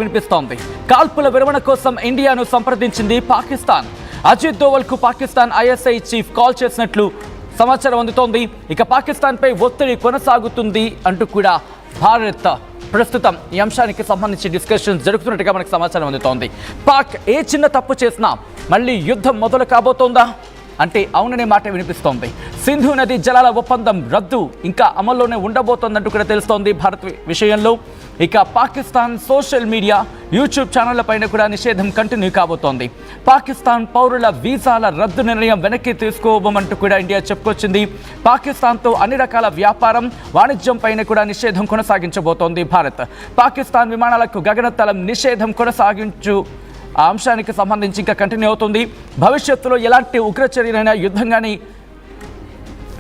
వినిపిస్తోంది. కాల్పుల విరమణ కోసం ఇండియాను సంప్రదించింది పాకిస్తాన్. అజిత్ దోవల్ కు పాకిస్తాన్ ఐఎస్ఐ చీఫ్ కాల్ చేసినట్లు సమాచారం అందుతోంది. ఇక పాకిస్తాన్ పై ఒత్తిడి కొనసాగుతుంది అంటూ కూడా భారత్ ప్రస్తుతం ఈ అంశానికి సంబంధించి డిస్కషన్ జరుగుతున్నట్టుగా మనకు సమాచారం అందుతోంది. పాక్ ఏ చిన్న తప్పు చేసినా మళ్ళీ యుద్ధం మొదలు కాబోతోందా అంటే అవుననే మాట వినిపిస్తోంది. సింధు నది జలాల ఒప్పందం రద్దు ఇంకా అమల్లోనే ఉండబోతోందంటూ కూడా తెలుస్తోంది భారత్ విషయంలో. ఇక పాకిస్తాన్ సోషల్ మీడియా యూట్యూబ్ ఛానళ్ల పైన కూడా నిషేధం కంటిన్యూ కాబోతోంది. పాకిస్తాన్ పౌరుల వీసాల రద్దు నిర్ణయం వెనక్కి తీసుకోవమంటూ కూడా ఇండియా చెప్పుకొచ్చింది. పాకిస్తాన్తో అన్ని రకాల వ్యాపారం వాణిజ్యం పైన కూడా నిషేధం కొనసాగించబోతోంది భారత్. పాకిస్తాన్ విమానాలకు గగనతలం నిషేధం కొనసాగించు ఆ అంశానికి సంబంధించి ఇంకా కంటిన్యూ అవుతుంది. భవిష్యత్తులో ఎలాంటి ఉగ్రచర్యలైనా యుద్ధంగాని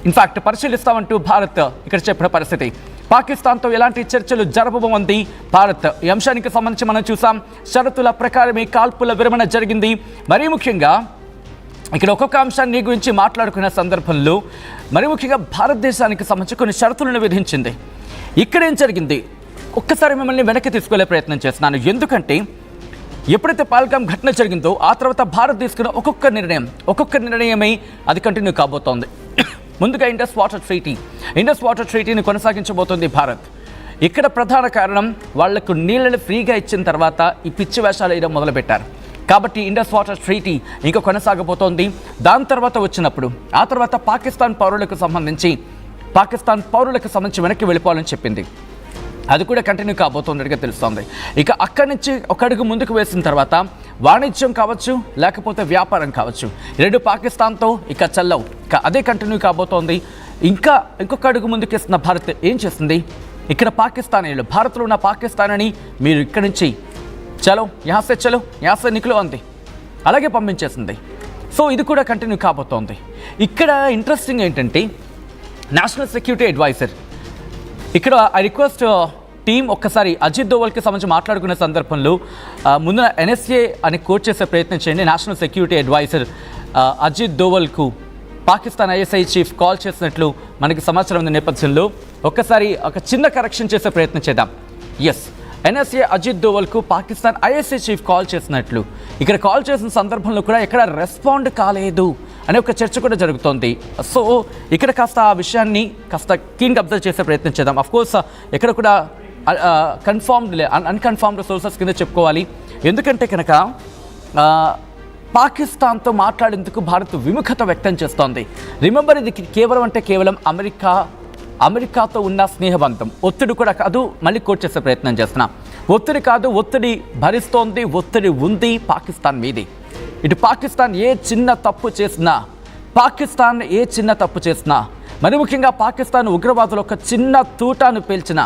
ఇన్ఫాక్ట్ పరిశీలిస్తామంటూ భారత్ ఇక్కడ చెప్పిన పరిస్థితి. పాకిస్తాన్తో ఎలాంటి చర్చలు జరపబోమంది భారత్. ఈ అంశానికి సంబంధించి మనం చూసాం. షరతుల ప్రకారమే కాల్పుల విరమణ జరిగింది. మరీ ముఖ్యంగా ఇక్కడ ఒక్కొక్క అంశాన్ని గురించి మాట్లాడుకునే సందర్భంలో మరీ ముఖ్యంగా భారతదేశానికి సంబంధించి కొన్ని షరతులను విధించింది. ఇక్కడేం జరిగింది ఒక్కసారి మిమ్మల్ని వెనక్కి తీసుకెళ్లే ప్రయత్నం చేస్తున్నాను. ఎందుకంటే ఎప్పుడైతే పహల్గామ్ ఘటన జరిగిందో ఆ తర్వాత భారత్ తీసుకున్న ఒక్కొక్క నిర్ణయమై అది కంటిన్యూ కాబోతోంది. ముందుగా ఇండస్ వాటర్ ట్రీటీని కొనసాగించబోతోంది భారత్. ఇక్కడ ప్రధాన కారణం వాళ్లకు నీళ్ళని ఫ్రీగా ఇచ్చిన తర్వాత ఈ పిచ్చి వేషాలు వేయడం మొదలుపెట్టారు. కాబట్టి ఇండస్ వాటర్ ట్రీటీ ఇంకా కొనసాగబోతోంది. దాని తర్వాత వచ్చినప్పుడు ఆ తర్వాత పాకిస్తాన్ పౌరులకు సంబంధించి వెనక్కి వెళ్ళిపోవాలని చెప్పింది. అది కూడా కంటిన్యూ కాబోతున్నట్టుగా తెలుస్తోంది. ఇక అక్కడి నుంచి ఒక అడుగు ముందుకు వేసిన తర్వాత వాణిజ్యం కావచ్చు లేకపోతే వ్యాపారం కావచ్చు రెండు పాకిస్తాన్తో ఇక చల్లవు. ఇక అదే కంటిన్యూ కాబోతోంది. ఇంకా ఇంకొక అడుగు ముందుకేస్తున్న భారత్ ఏం చేస్తుంది, ఇక్కడ పాకిస్తానీలు భారత్లో ఉన్న పాకిస్తానీ మీరు ఇక్కడి నుంచి చలో యాసే నికులు అంది అలాగే పంపించేసింది. సో ఇది కూడా కంటిన్యూ కాబోతోంది. ఇక్కడ ఇంట్రెస్టింగ్ ఏంటంటే నేషనల్ సెక్యూరిటీ అడ్వైజర్ ఇక్కడ ఐ రిక్వెస్ట్ టీమ్ ఒక్కసారి అజిత్ దోవల్కి సంబంధించి మాట్లాడుకునే సందర్భంలో ముందున ఎన్ఎస్ఏ అని కోట్ చేసే ప్రయత్నం చేయండి. నేషనల్ సెక్యూరిటీ అడ్వైజర్ అజిత్ దోవల్కు పాకిస్తాన్ ఐఎస్ఐ చీఫ్ కాల్ చేసినట్లు మనకి సమాచారం ఉన్న నేపథ్యంలో ఒక్కసారి ఒక చిన్న కరెక్షన్ చేసే ప్రయత్నం చేద్దాం. ఎస్, ఎన్ఎస్ఏ అజిత్ దోవల్కు పాకిస్తాన్ ఐఎస్ఐ చీఫ్ కాల్ చేసినట్లు ఇక్కడ కాల్ చేసిన సందర్భంలో కూడా ఎక్కడ రెస్పాండ్ కాలేదు అనే ఒక చర్చ కూడా జరుగుతోంది. సో ఇక్కడ కాస్త ఆ విషయాన్ని కాస్త కీన్గా అబ్జర్వ్ చేసే ప్రయత్నం చేద్దాం. అఫ్కోర్స్ ఇక్కడ కూడా అన్కన్ఫర్మ్డ్ సోర్సెస్ కింద చెప్పుకోవాలి. ఎందుకంటే కనుక పాకిస్తాన్తో మాట్లాడేందుకు భారత్ విముఖత వ్యక్తం చేస్తోంది. రిమెంబర్, ఇది కేవలం అమెరికాతో ఉన్న స్నేహబంధం. ఒత్తిడి కూడా కాదు, మళ్ళీ కోట్ చేసే ప్రయత్నం చేస్తున్నా. ఒత్తిడి కాదు, ఒత్తిడి భరిస్తోంది, ఒత్తిడి ఉంది పాకిస్తాన్ మీది. ఇటు పాకిస్తాన్ ఏ చిన్న తప్పు చేసినా మరి ముఖ్యంగా పాకిస్తాన్ ఉగ్రవాదులు ఒక చిన్న తూటాను పేల్చినా,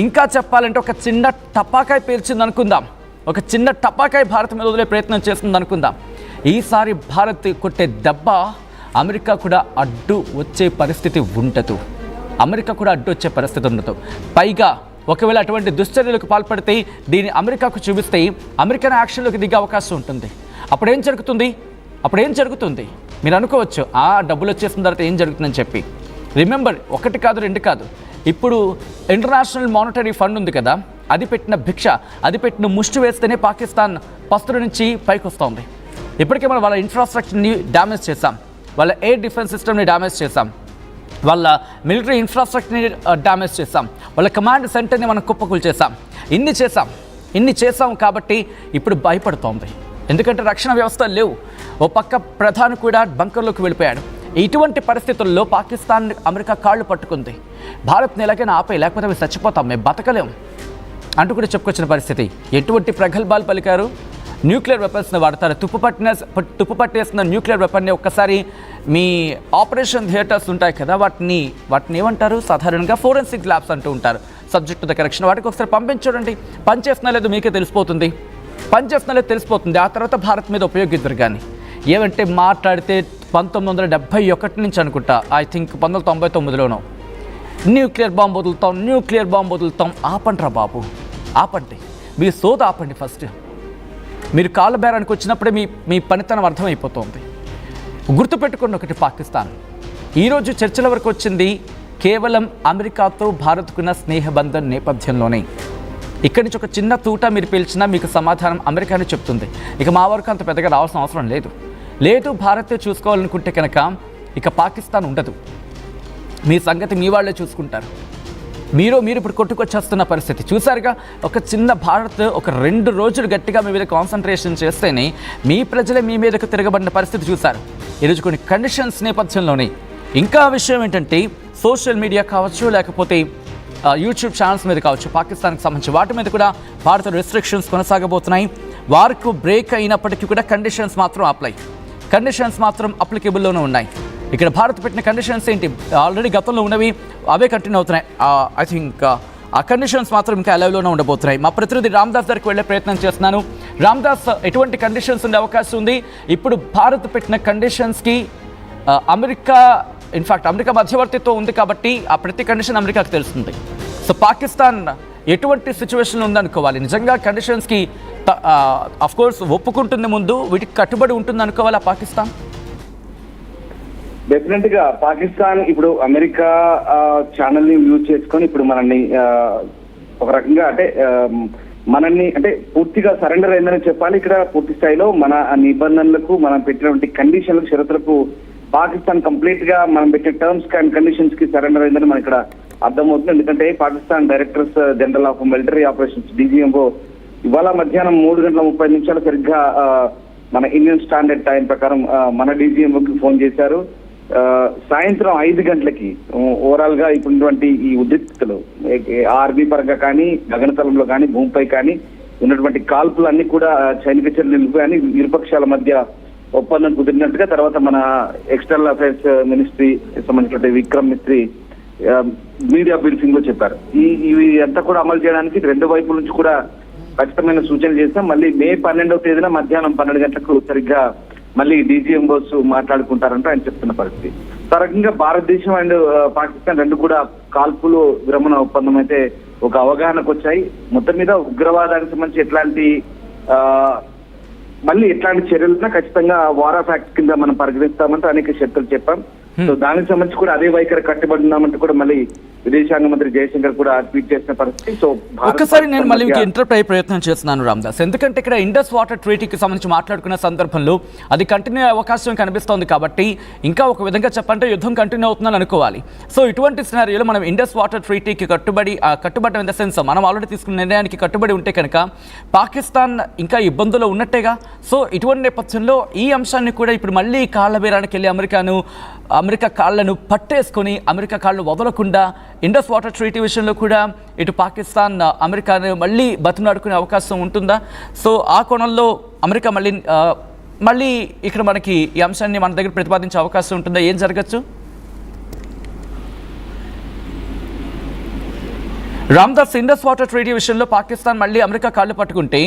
ఇంకా చెప్పాలంటే ఒక చిన్న టపాకాయ పేల్చింది అనుకుందాం, ఒక చిన్న టపాకాయ భారత్ మీద వదిలే ప్రయత్నం చేస్తుంది అనుకుందాం. ఈసారి భారత్ కొట్టే దెబ్బ అమెరికా కూడా అడ్డు వచ్చే పరిస్థితి ఉండదు. పైగా ఒకవేళ అటువంటి దుశ్చర్యలకు పాల్పడితే దీన్ని అమెరికాకు చూపిస్తే అమెరికన్ యాక్షన్లోకి దిగే అవకాశం ఉంటుంది. అప్పుడేం జరుగుతుంది మీరు అనుకోవచ్చు, ఆ డబ్బులు వచ్చేసిన తర్వాత ఏం జరుగుతుందని చెప్పి. రిమెంబర్, ఒకటి కాదు రెండు కాదు, ఇప్పుడు ఇంటర్నేషనల్ మానిటరీ ఫండ్ ఉంది కదా, అది పెట్టిన ముష్టి వేస్తేనే పాకిస్తాన్ పస్తుల నుంచి పైకి వస్తుంది. ఇప్పటికే మనం వాళ్ళ ఇన్ఫ్రాస్ట్రక్చర్ని డ్యామేజ్ చేశాం, వాళ్ళ ఎయిర్ డిఫెన్స్ సిస్టమ్ని డ్యామేజ్ చేశాం, వాళ్ళ మిలిటరీ ఇన్ఫ్రాస్ట్రక్చర్ని డ్యామేజ్ చేశాం, వాళ్ళ కమాండ్ సెంటర్ని మనం కుప్పకూలు చేశాం. ఇన్ని చేశాం కాబట్టి ఇప్పుడు భయపడుతోంది. ఎందుకంటే రక్షణ వ్యవస్థలు లేవు. ఓ పక్క ప్రధాని కూడా బంకర్లోకి వెళ్ళిపోయాడు. ఇటువంటి పరిస్థితుల్లో పాకిస్తాన్ అమెరికా కాళ్ళు పట్టుకుంది. భారత్ని ఎలాగైనా ఆపే, లేకపోతే మేము చచ్చిపోతాం, మేము బతకలేం అంటూ కూడా చెప్పుకొచ్చిన పరిస్థితి. ఎటువంటి ప్రగల్భాలు పలికారు. న్యూక్లియర్ వెపన్స్ని వాడతారు. తుప్పు పట్టేస్తున్న న్యూక్లియర్ వెపన్ని ఒక్కసారి మీ ఆపరేషన్ థియేటర్స్ ఉంటాయి కదా, వాటిని ఏమంటారు సాధారణంగా ఫోరెన్సిక్ ల్యాబ్స్ అంటూ ఉంటారు. Subject to the correction. వాటికి ఒకసారి పంపించండి, పనిచేస్తున్నా లేదు మీకే తెలిసిపోతుంది. ఆ తర్వాత భారత్ మీద ఉపయోగిద్దరు. కానీ ఏమంటే మాట్లాడితే 1971 నుంచి అనుకుంటా, ఐ థింక్ 1999లోనో న్యూక్లియర్ బాంబు వదులుతాం. ఆపండిరా బాబు, ఆపండి, మీ సోద ఆపండి. ఫస్ట్ మీరు కాళ్ళ బేరానికి వచ్చినప్పుడే మీ పనితనం అర్థమైపోతుంది. గుర్తుపెట్టుకోండి ఒకటి, పాకిస్తాన్ ఈరోజు చర్చల వరకు వచ్చింది కేవలం అమెరికాతో భారత్కున్న స్నేహబంధం నేపథ్యంలోనే. ఇక్కడి నుంచి ఒక చిన్న తూట మీరు పిలిచినా మీకు సమాధానం అమెరికానే చెప్తుంది. ఇక మా వరకు అంత పెద్దగా రావాల్సిన అవసరం లేదు భారత్ చూసుకోవాలనుకుంటే కనుక ఇక పాకిస్తాన్ ఉండదు. మీ సంగతి మీ వాళ్ళే చూసుకుంటారు. మీరు ఇప్పుడు కొట్టుకొచ్చేస్తున్న పరిస్థితి చూసారుగా. ఒక చిన్న భారత్ ఒక 2 రోజులు గట్టిగా మీ మీద కాన్సన్ట్రేషన్ చేస్తేనే మీ ప్రజలే మీ మీదకు తిరగబడిన పరిస్థితి చూశారు. ఈరోజు కొన్ని కండిషన్స్ నేపథ్యంలోనే ఇంకా విషయం ఏంటంటే సోషల్ మీడియా కావచ్చు, లేకపోతే యూట్యూబ్ ఛానల్స్ మీద కావచ్చు, పాకిస్తాన్కి సంబంధించి వాటి మీద కూడా భారత రెస్ట్రిక్షన్స్ కొనసాగబోతున్నాయి. వారికి బ్రేక్ అయినప్పటికీ కూడా కండిషన్స్ మాత్రం అప్లికేబుల్లోనే ఉన్నాయి. ఇక్కడ భారత్ పెట్టిన కండిషన్స్ ఏంటి, ఆల్రెడీ గతంలో ఉన్నవి అవే కంటిన్యూ అవుతున్నాయి. ఐ థింక్ ఆ కండిషన్స్ మాత్రం ఇంకా అలైవ్లోనే ఉండబోతున్నాయి. మా ప్రతినిధి రామ్దాస్ దగ్గరికి వెళ్ళే ప్రయత్నం చేస్తున్నాను. రామ్దాస్, ఎటువంటి కండిషన్స్ ఉండే అవకాశం ఉంది? ఇప్పుడు భారత్ పెట్టిన కండిషన్స్కి అమెరికా మధ్యవర్తిత్వం ఉంది కాబట్టి ఆ ప్రతి కండిషన్ అమెరికాకు తెలుస్తుంది. సో పాకిస్తాన్ ఎటువంటి సిచ్యువేషన్ ఉందనుకోవాలి? నిజంగా కండిషన్స్కి అఫ్కోర్స్ ఒప్పుకుంటుంది, ముందు వీటికి కట్టుబడి ఉంటుంది అనుకోవాలా పాకిస్తాన్? డెఫినెట్ గా పాకిస్తాన్ ఇప్పుడు అమెరికా ఛానల్ ని యూజ్ చేసుకొని ఇప్పుడు మనల్ని ఒక రకంగా మనల్ని పూర్తిగా సరెండర్ అయిందని చెప్పాలి. ఇక్కడ పూర్తి స్థాయిలో మన నిబంధనలకు మనం పెట్టినటువంటి కండిషన్లకు షరతులకు పాకిస్తాన్ కంప్లీట్ గా మనం పెట్టిన టర్మ్స్ అండ్ కండిషన్స్ కి సరెండర్ అయిందని మనకి ఇక్కడ అర్థమవుతుంది. ఎందుకంటే Pakistan directors general of military operations DGMO ఇవాళ మధ్యాహ్నం 3:30 సరిగ్గా మన ఇండియన్ స్టాండర్డ్ టైం ప్రకారం మన DGMOకి ఫోన్ చేశారు. సాయంత్రం 5 గంటలకి ఓవరాల్ గా ఇప్పుడున్నటువంటి ఈ ఉద్రిక్తతలు ఆర్మీ పరంగా కానీ, గగనతలంలో కానీ, భూమిపై కానీ ఉన్నటువంటి కాల్పులు అన్ని కూడా సైనిక చర్యలు నిలిపాయని ఇరుపక్షాల మధ్య ఒప్పందం కుదిరినట్టుగా తర్వాత మన ఎక్స్టర్నల్ అఫైర్స్ మినిస్ట్రీ సంబంధించినటువంటి విక్రమ్ మిస్త్రీ మీడియా బ్రీఫింగ్ లో చెప్పారు. ఇవి అంతా కూడా అమలు చేయడానికి 2 వైపుల నుంచి కూడా ఖచ్చితమైన సూచనలు చేస్తాం. మళ్ళీ మే 12వ తేదీన మధ్యాహ్నం 12 గంటలకు సరిగ్గా మళ్ళీ DGMOs మాట్లాడుకుంటారంటూ ఆయన చెప్తున్న పరిస్థితి. ఆ రకంగా భారతదేశం అండ్ పాకిస్తాన్ రెండు కూడా కాల్పులు విరమణ ఒప్పందం అయితే ఒక అవగాహనకు వచ్చాయి. మొత్తం మీద ఉగ్రవాదానికి సంబంధించి ఎట్లాంటి చర్యలున్నా ఖచ్చితంగా వార్ ఆఫ్ యాక్ట్ కింద మనం పరిగణిస్తామంటూ అనేక షరతులు చెప్పాం. సో దానికి సంబంధించి కూడా అదే వైఖరి కట్టుబడి ఉన్నామంటే కూడా మళ్ళీ విదేశాంగ మంత్రి జయశంకర్ కూడా ట్వీట్ చేసిన పరిస్థితి. సో ఒక్కసారి నేను మళ్ళీ ఇంటరప్ట్ అయ్యే ప్రయత్నం చేస్తున్నాను రామ్దాస్, ఎందుకంటే ఇక్కడ ఇండస్ వాటర్ ట్రీటీకి సంబంధించి మాట్లాడుకున్న సందర్భంలో అది కంటిన్యూ అవకాశం కనిపిస్తోంది కాబట్టి ఇంకా ఒక విధంగా చెప్పంటే యుద్ధం కంటిన్యూ అవుతుందని అనుకోవాలి. సో ఇటువంటి సినారియోలో మనం ఇండస్ వాటర్ ట్రీటీకి కట్టుబడి ఇన్ ద సెన్స్ మనం ఆల్రెడీ తీసుకున్న నిర్ణయానికి కట్టుబడి ఉంటే కనుక పాకిస్తాన్ ఇంకా ఇబ్బందుల్లో ఉన్నట్టేగా. సో ఇటువంటి నేపథ్యంలో ఈ అంశాన్ని కూడా ఇప్పుడు మళ్ళీ కాళ్ల బేరానికి వెళ్ళి అమెరికా కాళ్లను పట్టేసుకొని అమెరికా కాళ్ళు వదలకుండా ఇండస్ వాటర్ ట్రీటీ విషయంలో కూడా ఇటు పాకిస్తాన్ అమెరికాను మళ్ళీ బతిమలాడుకునే అవకాశం ఉంటుందా? సో ఆ కోణంలో అమెరికా మళ్ళీ ఇక్కడ మనకి ఈ అంశాన్ని మన దగ్గర ప్రతిపాదించే అవకాశం ఉంటుందా? ఏం జరగచ్చు? రామ్దాస్, ఇండస్ వాటర్ ట్రీటీ విషయంలో పాకిస్తాన్ మళ్ళీ అమెరికా కాళ్ళు పట్టుకుంటే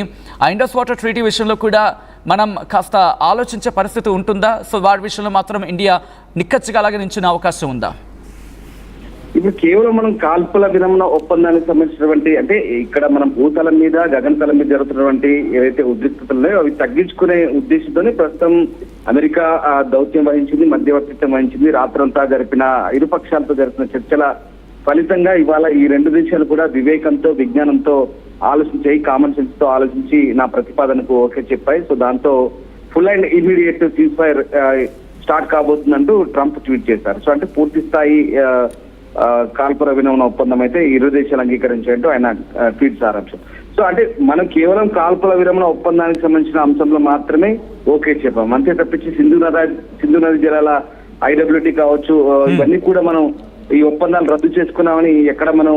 ఆ ఇండస్ వాటర్ ట్రీటీ విషయంలో కూడా మనం కాస్త ఆలోచించే పరిస్థితి ఉంటుందా? సో వాటి విషయంలో మాత్రం ఇండియా నిక్కచ్చిగా అలాగే నించునే అవకాశం ఉందా? ఇప్పుడు కేవలం మనం కాల్పుల విరమణ ఒప్పందానికి సంబంధించినటువంటి ఇక్కడ మనం భూతలం మీద గగనతలం మీద జరుగుతున్నటువంటి ఏవైతే ఉద్రిక్తతలు ఉన్నాయో అవి తగ్గించుకునే ఉద్దేశంతోనే ప్రస్తుతం అమెరికా దౌత్యం వహించింది, మధ్యవర్తిత్వం వహించింది. రాత్రంతా జరిపిన ఇరుపక్షాలతో జరిపిన చర్చల ఫలితంగా ఇవాళ ఈ 2 దేశాలు కూడా వివేకంతో, విజ్ఞానంతో ఆలోచించాయి, కామన్ సెన్స్ తో ఆలోచించి నా ప్రతిపాదనకు ఓకే చెప్పాయి. సో దాంతో full and immediate ceasefire start కాబోతుందంటూ ట్రంప్ ట్వీట్ చేశారు. సో పూర్తి స్థాయి కాల్పుల విరమణ ఒప్పందం అయితే 2 దేశాలు అంగీకరించాయంటూ ఆయన ట్వీట్ సారాంశం. సో మనం కేవలం కాల్పుల విరమణ ఒప్పందానికి సంబంధించిన అంశంలో మాత్రమే ఓకే చెప్పాం, అంతే తప్పించి సింధు నది జలాల IWT కావచ్చు ఇవన్నీ కూడా మనం ఈ ఒప్పందాలు రద్దు చేసుకున్నామని ఎక్కడ మనం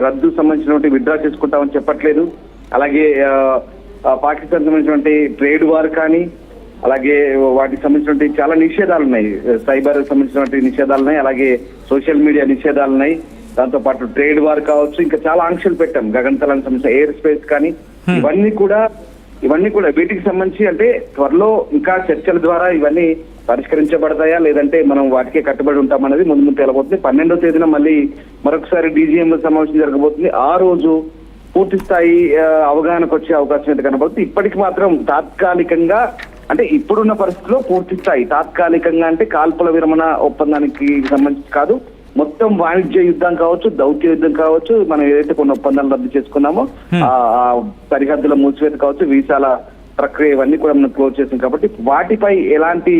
రద్దు సంబంధించినటువంటి విత్డ్రా చేసుకుంటామని చెప్పట్లేదు. అలాగే పాకిస్తాన్ సంబంధించినటువంటి ట్రేడ్ వార్ కానీ అలాగే వాటికి సంబంధించినటువంటి చాలా నిషేధాలు ఉన్నాయి, సైబర్ సంబంధించినటువంటి నిషేధాలు ఉన్నాయి, అలాగే సోషల్ మీడియా నిషేధాలు ఉన్నాయి. దాంతో పాటు ట్రేడ్ వార్ కావచ్చు, ఇంకా చాలా ఆంక్షలు పెట్టాం, గగనతలానికి సంబంధించిన ఎయిర్ స్పేస్ కానీ ఇవన్నీ కూడా వీటికి సంబంధించి త్వరలో ఇంకా చర్చల ద్వారా ఇవన్నీ పరిష్కరించబడతాయా లేదంటే మనం వాటికే కట్టుబడి ఉంటామనేది ముందు తేలబోతుంది. 12వ తేదీన మళ్ళీ మరొకసారి DGMO సమావేశం జరగబోతుంది. ఆ రోజు పూర్తి స్థాయి అవగాహనకు వచ్చే అవకాశం అయితే కనబడుతుంది. ఇప్పటికి మాత్రం తాత్కాలికంగా ఇప్పుడున్న పరిస్థితిలో పూర్తి స్థాయి తాత్కాలికంగా కాల్పుల విరమణ ఒప్పందానికి సంబంధించి కాదు, మొత్తం వాణిజ్య యుద్ధం కావచ్చు, దౌత్య యుద్ధం కావచ్చు, మనం ఏదైతే కొన్ని ఒప్పందాలు రద్దు చేసుకున్నామో ఆ సరిహద్దుల మూసివేత కావచ్చు, వీసాల ప్రక్రియ ఇవన్నీ కూడా మనం క్లోజ్ చేసాం కాబట్టి వాటిపై ఎలాంటి